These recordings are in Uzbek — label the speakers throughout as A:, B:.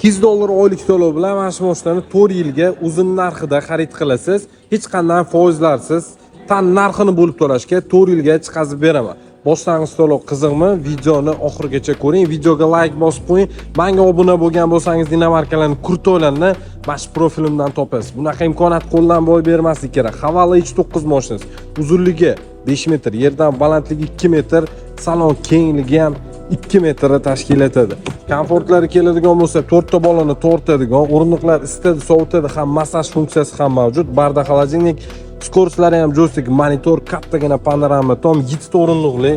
A: $200 oylik to'lov bilan mana shu mashinani 4 yilga uzun narxida xarid qilasiz. Hech qanday foizlarsiz tan narxini bo'lib to'lashga 4 yilga chiqazib beraman. Boshlang'ich to'lov qiziqmi? Videoni oxirigacha ko'ring. Videoga like bosib qo'ying. Menga obuna bo'lgan bo'lsangiz, dinamarkalarning kurtolarni mana shu profilimdan topasiz. Bunaqa imkoniyat qo'ldan boy bermaslik kerak. Havola 9 mashinasi. Uzunligi 5 metr, yerdan balandligi 2 metr, salon kengligi ham 2 metrni tashkil etadi. Komfortlari keladigan bo'lsa, 4 ta bolani tortadigan, o'rindiqlar isitadi, sovutadi, ham massaj funksiyasi ham mavjud. Barda xolodilnik, skorslari ham joystick, monitor, kattagina panorama tom 7 ta o'rindiqli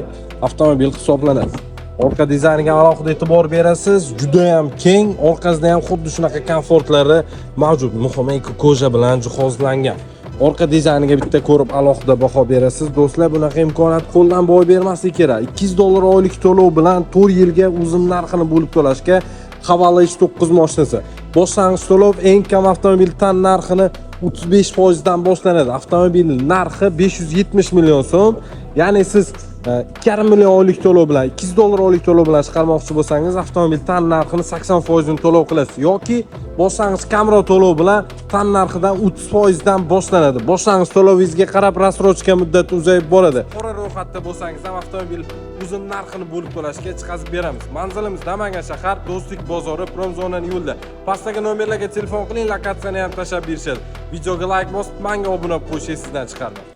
A: avtomobil hisoblanadi. Orqa dizayniga alohida e'tibor berasiz. Juda ham keng, orqasida ham xuddi shunaqa komfortlari mavjud. Muhimi koja bilan jihozlangan. Orqa dizayniga bitta ko'rib alohida baho berasiz. Do'stlar, bunaqa imkoniyat qo'ldan boy bermaslik kerak. $200 oylik to'lov bilan 4 yilga uzun narxini bo'lib to'lashga Havola 9 mashinasi. Boshlang'ich to'lov eng kam avtomobil tan narxini 35% dan boshlanadi. Avtomobil narxi 570 million so'm. Ya'ni siz 2,5 million oylik to'lov bilan $200 oylik to'lov bilan chiqarmoqchi bo'lsangiz, avtomobil tan narxini 80% ni to'lov qilasiz yoki boshlang'ich kamroq to'lov bilan tan narxidan 30% dan boshlanadi. Boshlang'ich to'lovingizga qarab rassrochka muddati uzayib boradi. Qora ro'yxatda bo'lsangiz ham avtomobil uzun narxini bo'lib to'lashga chiqazib beramiz. Manzilimiz Namangan shahar, Do'stlik bozori, Promzonaning yo'lida. Pastdagi nomerlarga telefon qiling, lokatsiyani ham tashlab berishadi. Videoga like bosib, menga obuna bo'lib qo'yishingiz sizdan chiqardi.